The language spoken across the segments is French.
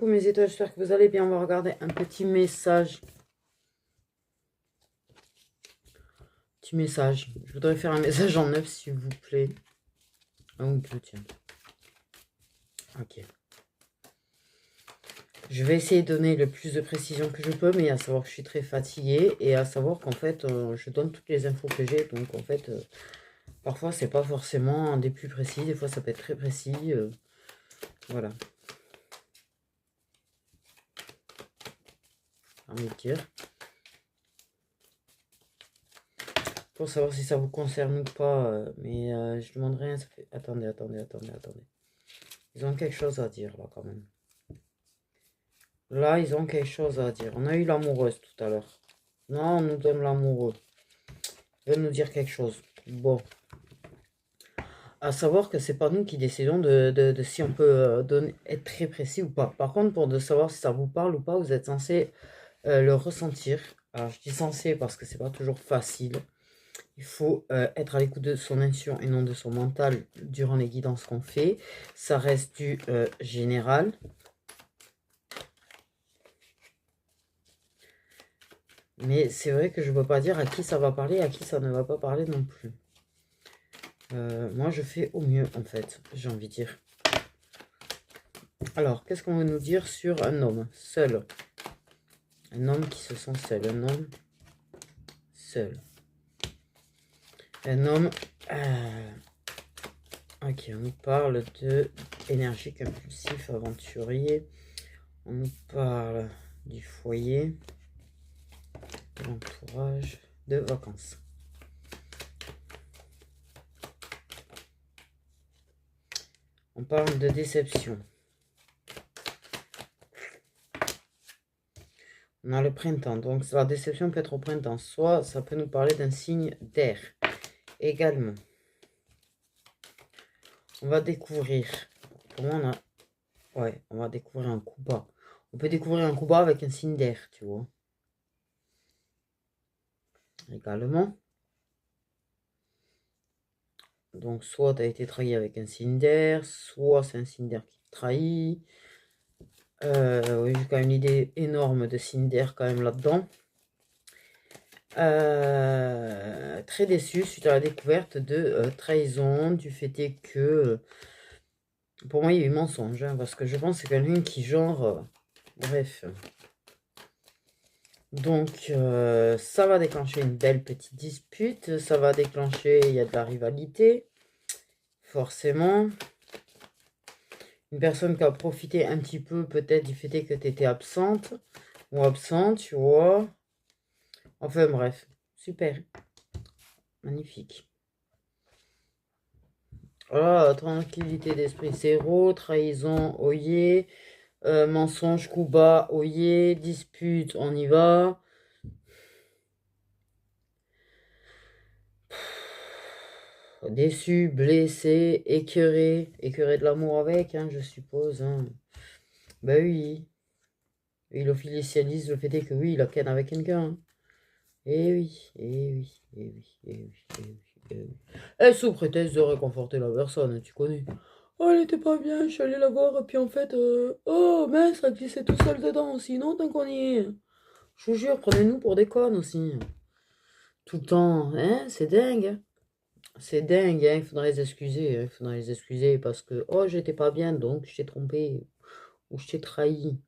coucou mes étoiles, j'espère que vous allez bien. On va regarder un petit message. Petit message. Je voudrais faire un message en neuf, s'il vous plaît. Un ou deux, tiens. Ok. Je vais essayer de donner le plus de précision que je peux, mais à savoir que je suis très fatiguée et à savoir qu'en fait, je donne toutes les infos que j'ai. Donc en fait, parfois, c'est pas forcément des plus précis. Des fois, ça peut être très précis. Voilà. Envie de dire. Pour savoir si ça vous concerne ou pas. Mais je demande rien. Ça fait... Attendez. Ils ont quelque chose à dire là quand même. Là, ils ont quelque chose à dire. On a eu l'amoureuse tout à l'heure. Non, on nous donne l'amoureux. Ils veulent nous dire quelque chose. Bon. À savoir que c'est pas nous qui décidons de si on peut être très précis ou pas. Par contre, pour de savoir si ça vous parle ou pas, vous êtes censé le ressentir. Alors, je dis censé parce que c'est pas toujours facile. Il faut être à l'écoute de son intuition et non de son mental durant les guidances qu'on fait. Ça reste du général. Mais c'est vrai que je ne peux pas dire à qui ça va parler et à qui ça ne va pas parler non plus. Moi, je fais au mieux, en fait, j'ai envie de dire. Alors, qu'est-ce qu'on veut nous dire sur un homme seul? Un homme qui se sent seul. Un homme seul. Un homme... Ok, on nous parle de énergique, impulsif, aventurier. On nous parle du foyer, de l'entourage, de vacances. On parle de déception. On a le printemps, donc la déception peut être au printemps. Soit ça peut nous parler d'un signe d'air également. On va découvrir. Pour moi, on a... Ouais, on va découvrir un coup bas. On peut découvrir un coup bas avec un signe d'air, tu vois. Également. Donc, soit tu as été trahi avec un signe d'air, soit c'est un signe d'air qui te trahit. Oui, j'ai quand même une idée énorme de signe d'air quand même là-dedans. Très déçu suite à la découverte de trahison, du fait est que... pour moi, il y a eu mensonge, hein, parce que je pense que c'est quelqu'un qui genre... bref. Donc, ça va déclencher une belle petite dispute. Ça va déclencher, il y a de la rivalité. Forcément. Une personne qui a profité un petit peu peut-être du fait que tu étais absente. Ou absent, tu vois. Enfin, bref. Super. Magnifique. Voilà, tranquillité d'esprit zéro. Trahison, oyez. Mensonge, coup bas, oyez. Dispute, on y va. Déçu, blessé, écœuré. Écœuré de l'amour avec, hein, je suppose. Hein. Bah oui. Il officialise le fait est que oui, il a ken avec quelqu'un. Hein. Eh oui, eh oui, eh oui, eh oui, eh oui, eh oui. Et sous prétexte de réconforter la personne, tu connais. Oh, elle était pas bien, je suis allée la voir, et puis en fait, oh mince, ça glissait tout seul dedans aussi, non, tant qu'on y est. Je vous jure, prenez-nous pour des connes aussi. Tout le temps, hein, c'est dingue. C'est dingue, hein, il faudrait les excuser, hein, il faudrait les excuser parce que, oh, j'étais pas bien, donc je t'ai trompé, ou je t'ai trahi,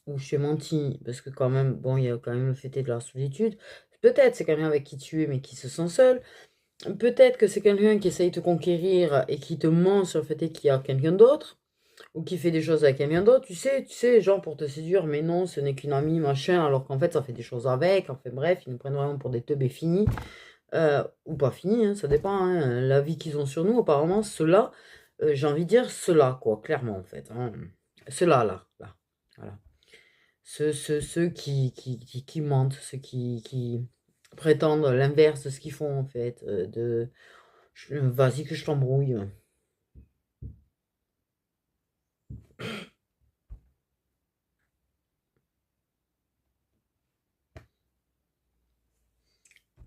ou je t'ai menti, parce que quand même, bon, il y a quand même le fait de la solitude. Peut-être c'est quelqu'un avec qui tu es, mais qui se sent seul. Peut-être que c'est quelqu'un qui essaye de te conquérir et qui te ment sur le fait qu'il y a quelqu'un d'autre, ou qui fait des choses avec quelqu'un d'autre, tu sais, genre pour te séduire, mais non, ce n'est qu'une amie, machin, alors qu'en fait, ça fait des choses avec, enfin bref, ils nous prennent vraiment pour des teubés finis. Ou pas fini, hein, ça dépend, hein, la vie qu'ils ont sur nous, apparemment, ceux-là, j'ai envie de dire ceux-là, quoi, clairement, en fait. Hein. Ceux-là, là, voilà. Ceux qui mentent, ceux qui prétendent l'inverse de ce qu'ils font, en fait. Vas-y que je t'embrouille.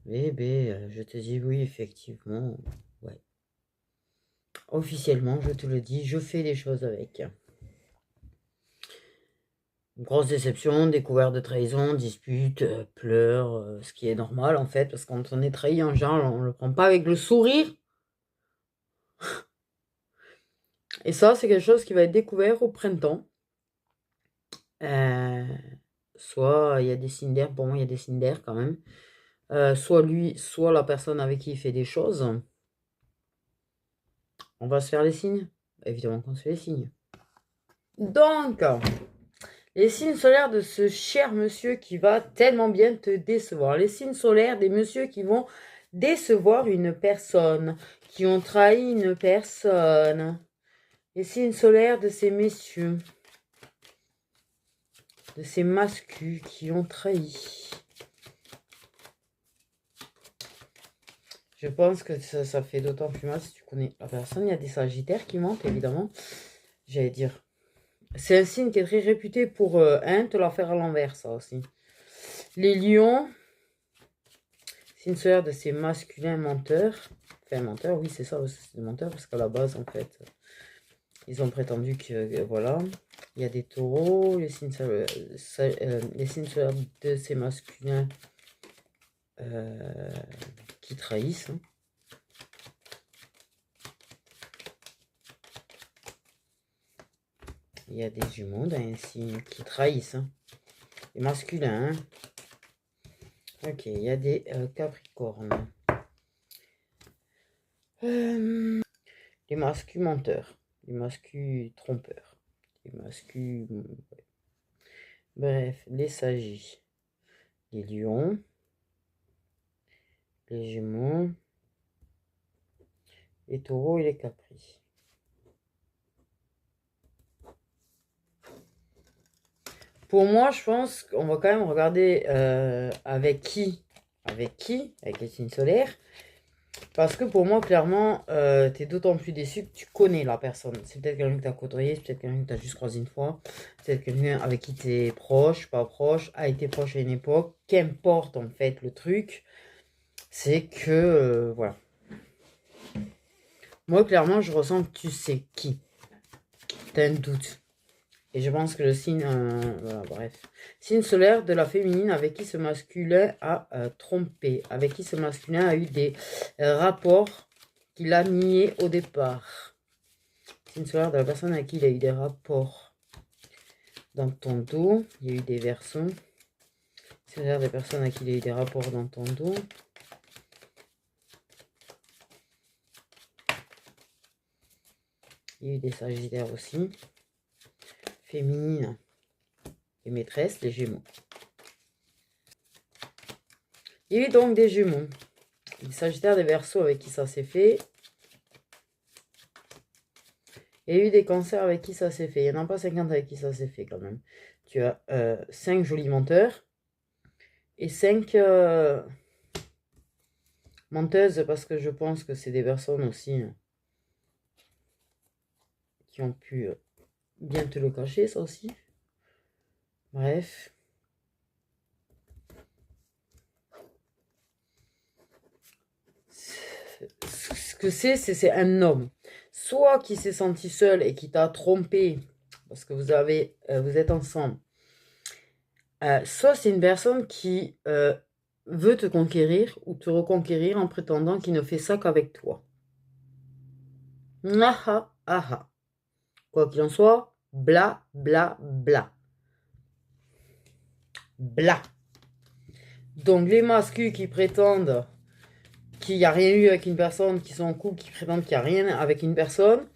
Bébé, je te dis oui, effectivement, ouais. Officiellement, je te le dis, je fais des choses avec. Grosse déception, découverte de trahison, dispute, pleurs, ce qui est normal en fait, parce que quand on est trahi en général, on le prend pas avec le sourire. Et ça, c'est quelque chose qui va être découvert au printemps. Euh, soit il y a des signes d'air, pour moi il y a des signes d'air quand même. Soit lui, soit la personne avec qui il fait des choses. On va se faire les signes. Évidemment qu'on se fait les signes. Donc, les signes solaires de ce cher monsieur qui va tellement bien te décevoir. Les signes solaires des messieurs qui vont décevoir une personne, qui ont trahi une personne. Les signes solaires de ces messieurs, de ces masculins qui ont trahi. Je pense que ça fait d'autant plus mal si tu connais la personne. Il y a des sagittaires qui mentent, évidemment. J'allais dire. C'est un signe qui est très réputé pour te la faire à l'envers, ça aussi. Les lions, signe solaire de ces masculins menteurs. Enfin, menteurs, oui, c'est ça, c'est des menteurs, parce qu'à la base, en fait, ils ont prétendu que, voilà. Il y a des taureaux, les signes solaires de ces masculins qui trahissent. Hein. Il y a des jumeaux dans un signe qui trahissent. Hein. Les masculins. Hein. Ok, il y a des capricornes. Les mascus menteurs. Les mascus trompeurs. Les mascus... Bref, les sagis. Les lions. Les gémeaux. Les taureaux et les capris. Pour moi, je pense qu'on va quand même regarder avec qui, avec les signes solaires. Parce que pour moi, clairement, tu es d'autant plus déçu que tu connais la personne. C'est peut-être quelqu'un que tu as côtoyé, c'est peut-être quelqu'un que tu as juste croisé une fois. C'est peut-être quelqu'un avec qui tu es proche, pas proche, a été proche à une époque. Qu'importe en fait le truc, c'est que, voilà. Moi, clairement, je ressens que tu sais qui. Tu as un doute. Et je pense que le signe, voilà, bref. Signe solaire de la féminine avec qui ce masculin a trompé, avec qui ce masculin a eu des rapports qu'il a niés au départ. Signe solaire de la personne avec qui il a eu des rapports dans ton dos. Il y a eu des versos. Signe solaire des personnes avec qui il a eu des rapports dans ton dos. Il y a eu des sagittaires aussi. Féminine. Les maîtresses, les gémeaux. Il y a eu donc des jumeaux. Les sagittaires, des versos avec qui ça s'est fait. Il y a eu des cancers avec qui ça s'est fait. Il n'y en a pas 50 avec qui ça s'est fait quand même. Tu as 5 jolis menteurs. Et 5 menteuses parce que je pense que c'est des personnes aussi qui ont pu bien te le cacher, ça aussi. Bref. Ce que c'est un homme. Soit qui s'est senti seul et qui t'a trompé parce que vous êtes ensemble. Soit c'est une personne qui veut te conquérir ou te reconquérir en prétendant qu'il ne fait ça qu'avec toi. Ah ah. Quoi qu'il en soit, bla bla bla. Bla. Donc les masculins qui prétendent qu'il n'y a rien eu avec une personne, qui sont en couple, qui prétendent qu'il n'y a rien avec une personne,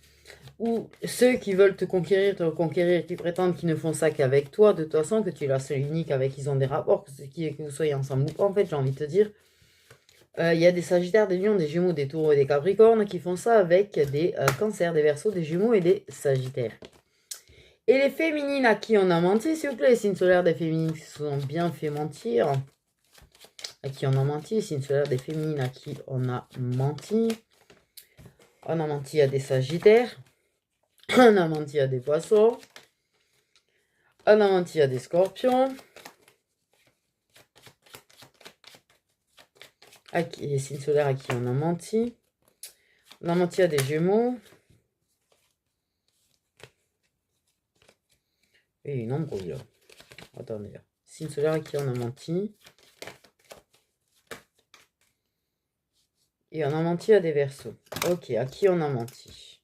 ou ceux qui veulent te conquérir, te reconquérir, qui prétendent qu'ils ne font ça qu'avec toi, de toute façon, que tu es la seule unique avec qui ils ont des rapports, que vous soyez ensemble ou pas, en fait, j'ai envie de te dire. Il y a des sagittaires, des lions, des gémeaux, des taureaux et des capricornes qui font ça avec des cancers, des verseaux, des jumeaux et des sagittaires. Et les féminines à qui on a menti, s'il vous plaît, les signes solaires des féminines qui se sont bien fait mentir. À qui on a menti, signes solaires des féminines à qui on a menti. On a menti à des sagittaires. On a menti à des poissons. On a menti à des scorpions. Les signes solaires à qui on a menti. On a menti à des gémeaux. Et une embrouille là. Attendez. Signe solaire à qui on a menti. Et on a menti à des Verseaux. Ok, à qui on a menti?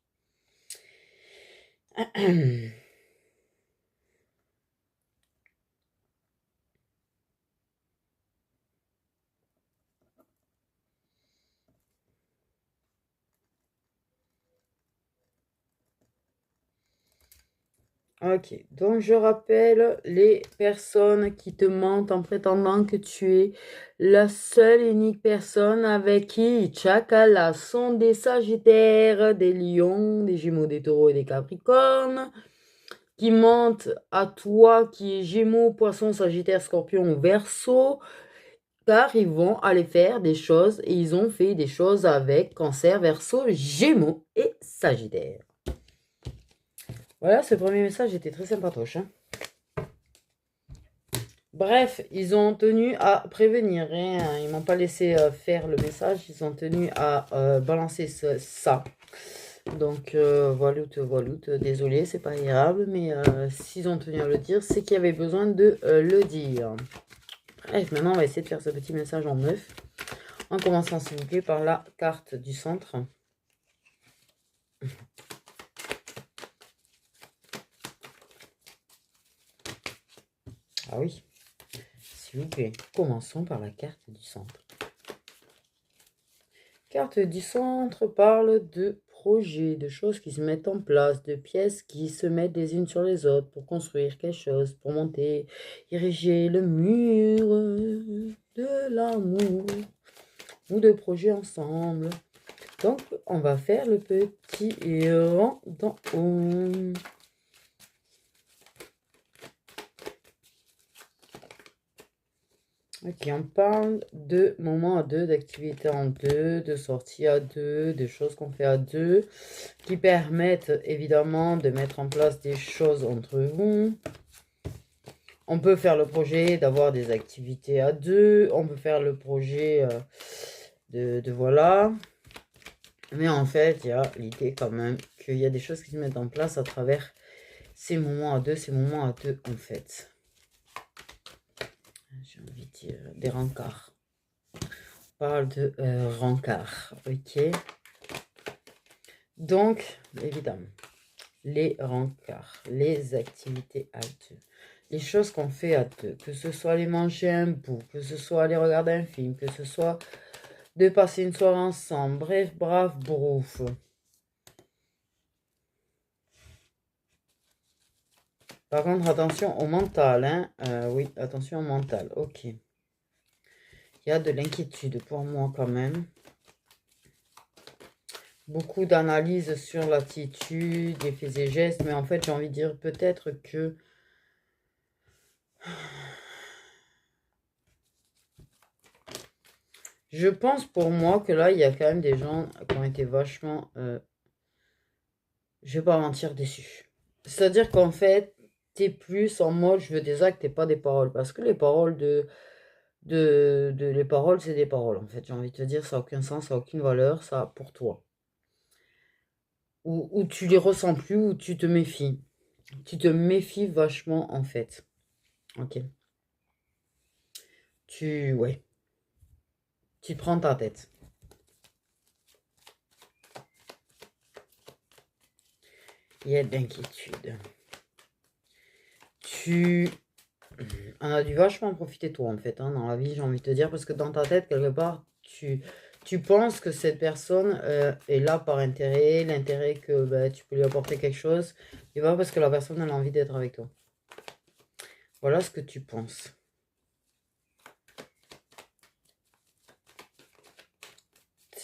Ok, donc je rappelle les personnes qui te mentent en prétendant que tu es la seule et unique personne avec qui Tchakala sont des Sagittaires, des Lions, des Gémeaux, des Taureaux et des Capricornes, qui mentent à toi qui est Gémeaux, Poissons, Sagittaire, Scorpion ou Verseau, car ils vont aller faire des choses et ils ont fait des choses avec Cancer, Verseau, Gémeaux et Sagittaire. Voilà, ce premier message était très sympatoche. Hein. Bref, ils ont tenu à prévenir. Hein. Ils m'ont pas laissé faire le message. Ils ont tenu à balancer ça. Donc, voiloute. Désolé, c'est pas agréable. Mais s'ils ont tenu à le dire, c'est qu'il y avait besoin de le dire. Bref, maintenant, on va essayer de faire ce petit message en neuf. En commençant, s'il vous plaît, par la carte du centre. Ah oui. S'il vous plaît, commençons par la carte du centre. Carte du centre parle de projets, de choses qui se mettent en place, de pièces qui se mettent les unes sur les autres pour construire quelque chose, pour monter, ériger le mur de l'amour ou de projets ensemble. Donc, on va faire le petit rang d'en haut. Ok, on parle de moments à deux, d'activités en deux, de sorties à deux, de choses qu'on fait à deux, qui permettent évidemment de mettre en place des choses entre vous. On peut faire le projet d'avoir des activités à deux, on peut faire le projet de voilà. Mais en fait, il y a l'idée quand même qu'il y a des choses qui se mettent en place à travers ces moments à deux en fait. J'ai envie de dire des rencarts. On parle de rencarts, ok. Donc, évidemment, les rencarts, les activités à deux, les choses qu'on fait à deux, que ce soit aller manger un bout, que ce soit aller regarder un film, que ce soit de passer une soirée ensemble, bref, brave, brouf. Par contre, attention au mental, hein. Oui, attention au mental, ok. Il y a de l'inquiétude pour moi quand même. Beaucoup d'analyses sur l'attitude, des faits et gestes, mais en fait, j'ai envie de dire peut-être que... Je pense pour moi que là, il y a quand même des gens qui ont été vachement... je vais pas mentir, déçus. C'est-à-dire qu'en fait, t'es plus en mode je veux des actes et pas des paroles. Parce que les paroles les paroles, c'est des paroles, en fait. J'ai envie de te dire, ça n'a aucun sens, ça n'a aucune valeur, ça pour toi. Ou tu les ressens plus, ou tu te méfies. Tu te méfies vachement, en fait. Ok. Ouais. Tu te prends ta tête. Il y a de l'inquiétude. Tu en as dû vachement profiter toi, en fait, hein, dans la vie, j'ai envie de te dire, parce que dans ta tête, quelque part, tu penses que cette personne est là par intérêt, l'intérêt que bah, tu peux lui apporter quelque chose, et pas parce que la personne elle a envie d'être avec toi. Voilà ce que tu penses.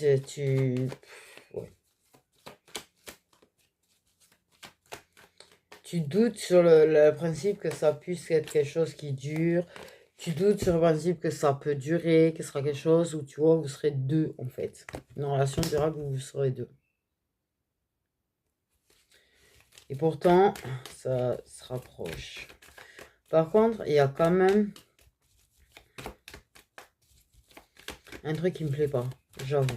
Ouais. Tu doutes sur le principe que ça puisse être quelque chose qui dure. Tu doutes sur le principe que ça peut durer, que ce sera quelque chose où tu vois, vous serez deux en fait. Une relation durable où vous serez deux. Et pourtant, ça se rapproche. Par contre, il y a quand même un truc qui me plaît pas, j'avoue.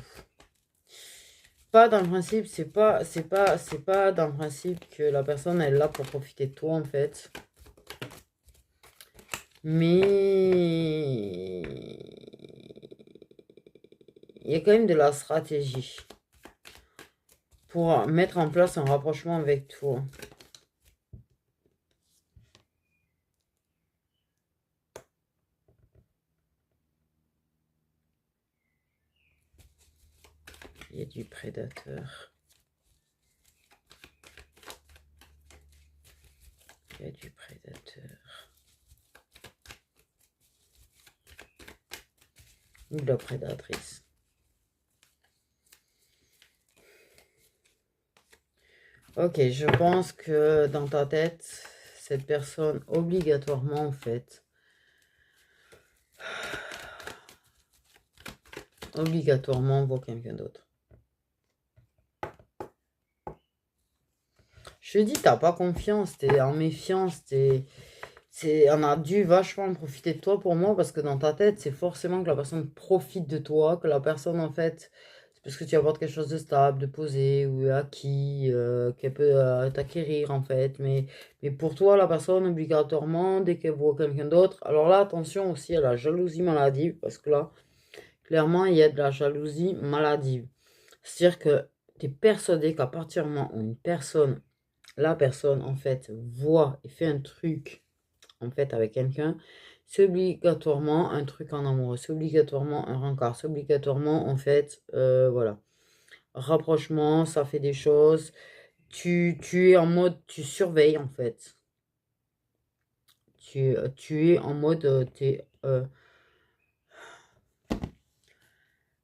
Pas dans le principe, c'est pas dans le principe que la personne elle est là pour profiter de toi en fait. Mais il y a quand même de la stratégie pour mettre en place un rapprochement avec toi. Il y a du prédateur. Il y a du prédateur. Ou de la prédatrice. Ok, je pense que dans ta tête, cette personne, obligatoirement, en fait, obligatoirement voit quelqu'un d'autre. Je te dis, t'as pas confiance, t'es en méfiance, on a dû vachement profiter de toi pour moi parce que dans ta tête, c'est forcément que la personne profite de toi, que la personne, en fait, c'est parce que tu apportes quelque chose de stable, de posé ou acquis, qu'elle peut t'acquérir, en fait. Mais pour toi, la personne, obligatoirement, dès qu'elle voit quelqu'un d'autre, alors là, attention aussi à la jalousie maladive parce que là, clairement, il y a de la jalousie maladive. C'est-à-dire que tu es persuadé qu'à partir du moment où la personne, en fait, voit et fait un truc, en fait, avec quelqu'un, c'est obligatoirement un truc en amoureux, c'est obligatoirement un rencard, c'est obligatoirement, en fait, voilà, rapprochement, ça fait des choses. Tu es en mode, tu surveilles, en fait. Tu es en mode,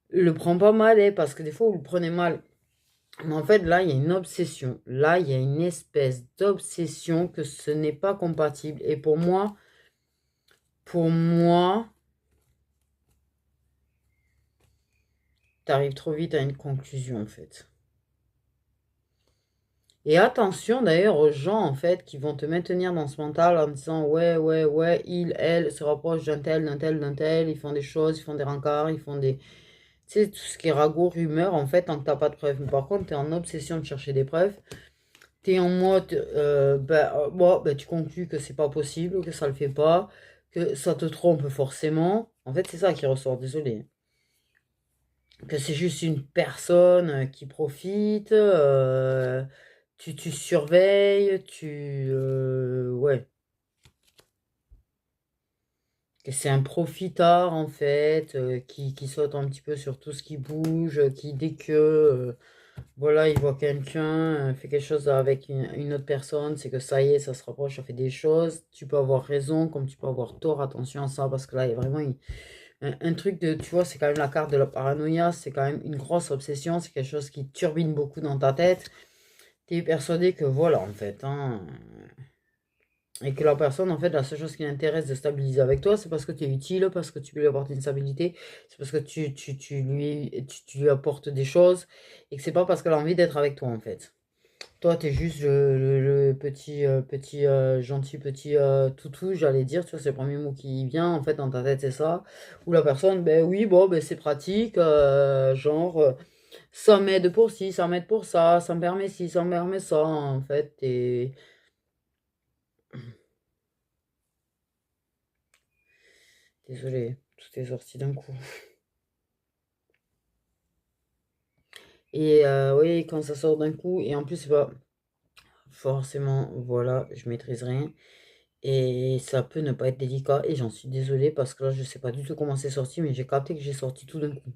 le prends pas mal, hein, parce que des fois, vous le prenez mal. Mais en fait, là, il y a une obsession. Là, il y a une espèce d'obsession que ce n'est pas compatible. Et pour moi, tu arrives trop vite à une conclusion, en fait. Et attention d'ailleurs aux gens, en fait, qui vont te maintenir dans ce mental en disant, ouais, ouais, ouais, il, elle se rapproche d'un tel, d'un tel, d'un tel, ils font des choses, ils font des rencarts, ils font des... Tu sais, tout ce qui est ragots, rumeurs, en fait, tant que t'as pas de preuves. Mais par contre, tu es en obsession de chercher des preuves. T'es en mode, bon, tu conclus que c'est pas possible, que ça le fait pas, que ça te trompe forcément. En fait, c'est ça qui ressort, désolé. Que c'est juste une personne qui profite, tu surveilles, ouais. Que c'est un profitard, en fait, qui saute un petit peu sur tout ce qui bouge, qui, dès que voilà, il voit quelqu'un, fait quelque chose avec une autre personne, c'est que ça y est, ça se rapproche, ça fait des choses. Tu peux avoir raison, comme tu peux avoir tort, attention à ça, parce que là, il y a vraiment un truc de, tu vois, c'est quand même la carte de la paranoïa, c'est quand même une grosse obsession, c'est quelque chose qui turbine beaucoup dans ta tête. Tu es persuadé que voilà, en fait, hein, et que la personne, en fait, la seule chose qui l'intéresse de stabiliser avec toi, c'est parce que tu es utile, parce que tu peux lui apporter une stabilité, c'est parce que tu lui apportes des choses, et que c'est pas parce qu'elle a envie d'être avec toi, en fait. Toi, t'es juste le petit gentil petit toutou, j'allais dire, tu vois, c'est le premier mot qui vient, en fait, dans ta tête, c'est ça. Ou la personne, ben oui, bon, ben c'est pratique, genre, ça m'aide pour ci, ça m'aide pour ça, ça me permet ci, ça me permet ça, en fait, et... Désolé, tout est sorti d'un coup. Et oui, quand ça sort d'un coup, et en plus, c'est pas forcément, voilà, je maîtrise rien. Et ça peut ne pas être délicat. Et j'en suis désolée parce que là, je sais pas du tout comment c'est sorti, mais j'ai capté que j'ai sorti tout d'un coup.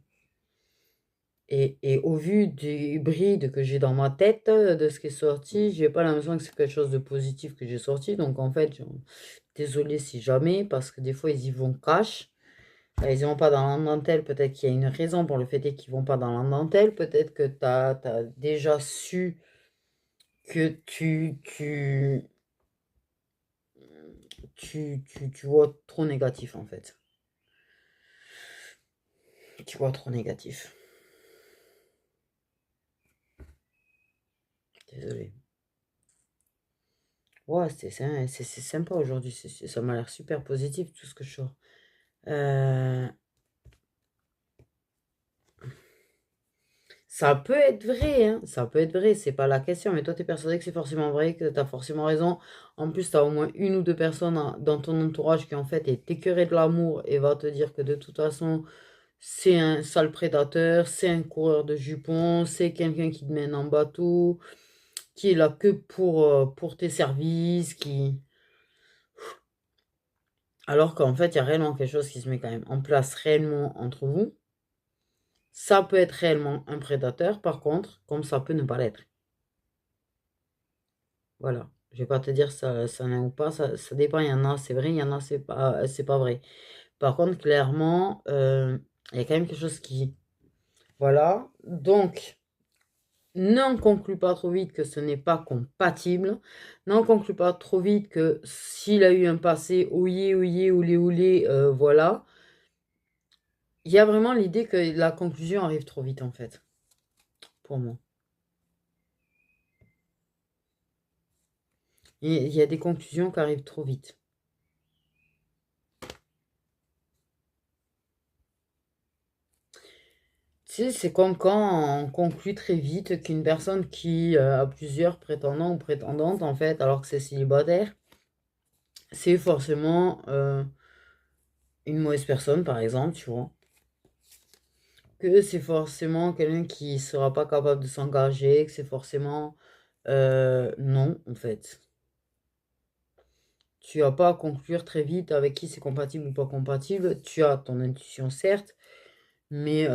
Et au vu du bride que j'ai dans ma tête, de ce qui est sorti, j'ai pas l'impression que c'est quelque chose de positif que j'ai sorti. Donc en fait, désolée si jamais, parce que des fois, ils y vont cash. Ils y vont pas dans la dentelle. Peut-être qu'il y a une raison pour le fait qu'ils vont pas dans la dentelle. Peut-être que tu as déjà su que tu vois trop négatif en fait. Tu vois trop négatif. Désolé. Ouais, c'est sympa aujourd'hui. Ça m'a l'air super positif tout ce que je sors. Euh, Ça peut être vrai, hein, ça peut être vrai, c'est pas la question, mais toi, tu es persuadé que c'est forcément vrai, que tu as forcément raison. En plus, tu as au moins une ou deux personnes dans ton entourage qui, en fait, est écœurée de l'amour et va te dire que de toute façon, c'est un sale prédateur, c'est un coureur de jupons, c'est quelqu'un qui te mène en bateau, qui est là que pour tes services, qui... Alors qu'en fait, il y a réellement quelque chose qui se met quand même en place réellement entre vous. Ça peut être réellement un prédateur, par contre, comme ça peut ne pas l'être. Voilà. Je vais pas te dire ça n'est ou pas, ça dépend. Il y en a, c'est vrai, il y en a, c'est pas vrai. Par contre, clairement, il y a quand même quelque chose qui... Voilà. Donc, n'en conclus pas trop vite que ce n'est pas compatible. N'en conclus pas trop vite que s'il a eu un passé, ouillé, ouillé, oulé, oulé, voilà. Il y a vraiment l'idée que la conclusion arrive trop vite, en fait, pour moi. Il y a des conclusions qui arrivent trop vite. Tu sais, c'est comme quand on conclut très vite qu'une personne qui a plusieurs prétendants ou prétendantes, en fait, alors que c'est célibataire, c'est forcément une mauvaise personne, par exemple, tu vois. Que c'est forcément quelqu'un qui sera pas capable de s'engager, que c'est forcément... non, en fait. Tu n'as pas à conclure très vite avec qui c'est compatible ou pas compatible. Tu as ton intuition, certes, mais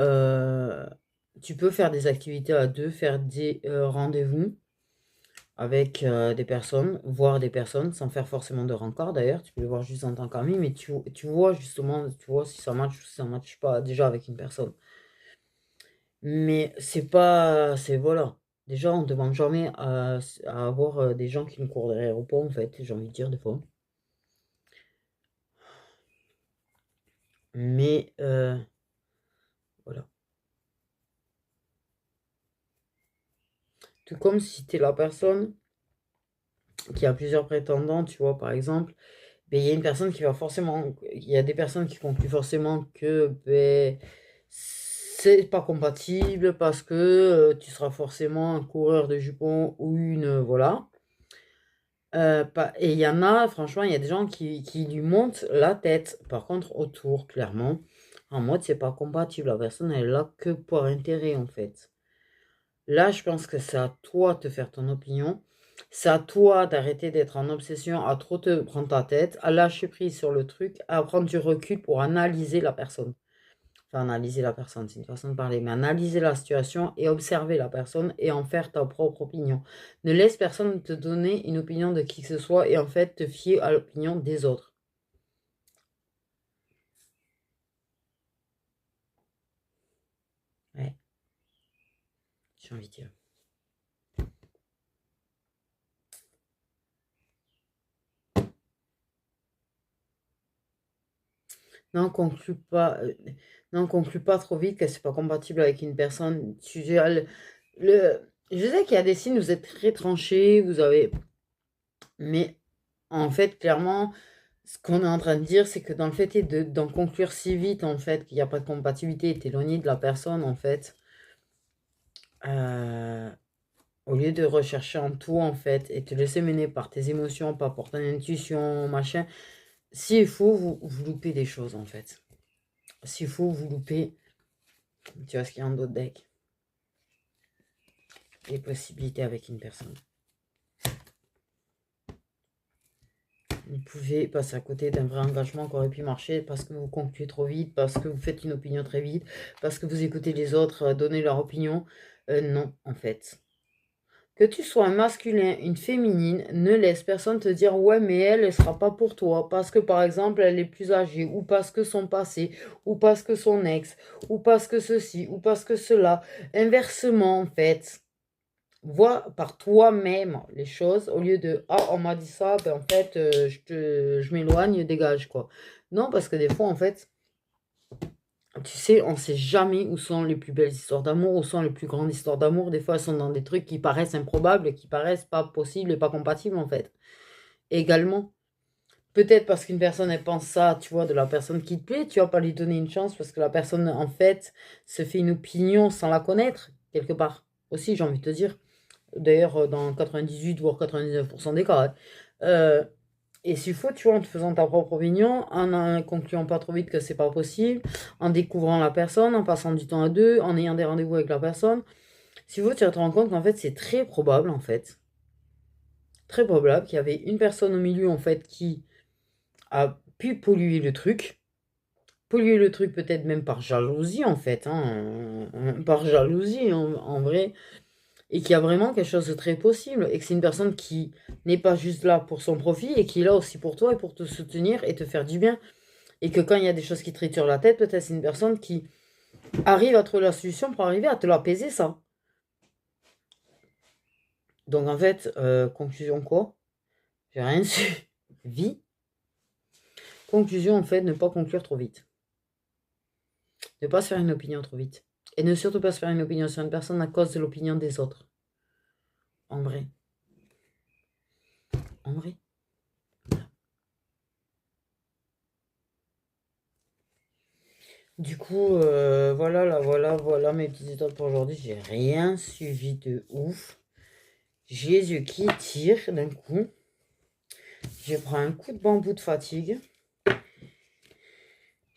tu peux faire des activités à deux, faire des rendez-vous avec des personnes, voir des personnes, sans faire forcément de rencard d'ailleurs. Tu peux le voir juste en tant qu'ami, mais tu vois justement, tu vois si ça match ou si ça match pas déjà avec une personne. Mais c'est pas, c'est voilà. Déjà, on ne demande jamais à avoir des gens qui nous courent derrière ou pas, en fait, j'ai envie de dire des fois. Mais voilà. Tout comme si tu es la personne qui a plusieurs prétendants, tu vois, par exemple, ben, il y a une personne qui va forcément. Il y a des personnes qui concluent forcément que ben, c'est pas compatible parce que tu seras forcément un coureur de jupons ou une. Voilà. Et il y en a, franchement, il y a des gens qui lui montent la tête. Par contre, autour, clairement, en mode, c'est pas compatible. La personne, elle est là que pour intérêt, en fait. Là, je pense que c'est à toi de te faire ton opinion. C'est à toi d'arrêter d'être en obsession, à trop te prendre ta tête, à lâcher prise sur le truc, à prendre du recul pour analyser la personne. Enfin, analyser la personne, c'est une façon de parler, mais analyser la situation et observer la personne et en faire ta propre opinion. Ne laisse personne te donner une opinion de qui que ce soit et en fait te fier à l'opinion des autres. Ouais, j'ai envie de dire. Non, conclue pas trop vite que c'est pas compatible avec une personne. Je sais qu'il y a des signes, vous êtes très tranchés, vous avez. Mais en fait, clairement, ce qu'on est en train de dire, c'est que dans le fait d'en conclure si vite, en fait, qu'il n'y a pas de compatibilité, et t'éloigner de la personne, en fait, euh, au lieu de rechercher en tout, en fait, et te laisser mener par tes émotions, pas par ton intuition, machin, s'il faut, vous loupez des choses, en fait. S'il faut, vous loupez, tu vois ce qu'il y a en d'autres decks, les possibilités avec une personne. Vous pouvez passer à côté d'un vrai engagement qui aurait pu marcher parce que vous concluez trop vite, parce que vous faites une opinion très vite, parce que vous écoutez les autres donner leur opinion. Non, en fait. Que tu sois un masculin, une féminine, ne laisse personne te dire ouais, mais elle sera pas pour toi parce que par exemple elle est plus âgée, ou parce que son passé, ou parce que son ex, ou parce que ceci, ou parce que cela. Inversement, en fait. Vois par toi-même les choses au lieu de ah on m'a dit ça ben en fait je m'éloigne dégage quoi. Non parce que des fois en fait tu sais on sait jamais où sont les plus belles histoires d'amour, où sont les plus grandes histoires d'amour. Des fois elles sont dans des trucs qui paraissent improbables, qui paraissent pas possibles et pas compatibles en fait. Également, peut-être parce qu'une personne elle pense ça, tu vois, de la personne qui te plaît, tu vas pas lui donner une chance parce que la personne en fait se fait une opinion sans la connaître. quelque part. Aussi, j'ai envie de te dire. D'ailleurs, dans 98 voire 99% des cas. Hein. Et s'il faut, tu vois, en te faisant ta propre opinion, en concluant pas trop vite que c'est pas possible, en découvrant la personne, en passant du temps à deux, en ayant des rendez-vous avec la personne, s'il faut, tu vas te rendre compte qu'en fait, c'est très probable, en fait, très probable qu'il y avait une personne au milieu, en fait, qui a pu polluer le truc peut-être même par jalousie, en fait, hein, par jalousie, en vrai, et qu'il y a vraiment quelque chose de très possible, et que c'est une personne qui n'est pas juste là pour son profit, et qui est là aussi pour toi et pour te soutenir et te faire du bien. Et que quand il y a des choses qui te triturent la tête, peut-être c'est une personne qui arrive à trouver la solution pour arriver à te l'apaiser, ça. Donc en fait, conclusion quoi? J'ai rien su. Vie. Conclusion en fait, ne pas conclure trop vite. Ne pas se faire une opinion trop vite. Et ne surtout pas se faire une opinion sur une personne à cause de l'opinion des autres. En vrai. En vrai. Du coup, voilà mes petites étapes pour aujourd'hui. J'ai rien suivi de ouf. J'ai les yeux qui tirent d'un coup. Je prends un coup de bambou de fatigue.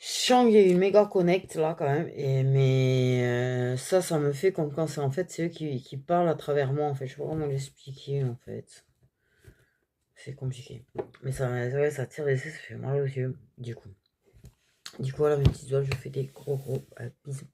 Je sens qu'il y a eu une méga connect là quand même. Mais ça me fait comme quand c'est en fait c'est eux qui parlent à travers moi en fait. Je sais pas comment l'expliquer en fait. C'est compliqué. Mais ça, ouais, ça tire les yeux, ça fait mal aux yeux. Du coup voilà mes petites doigts, je fais des gros bisous.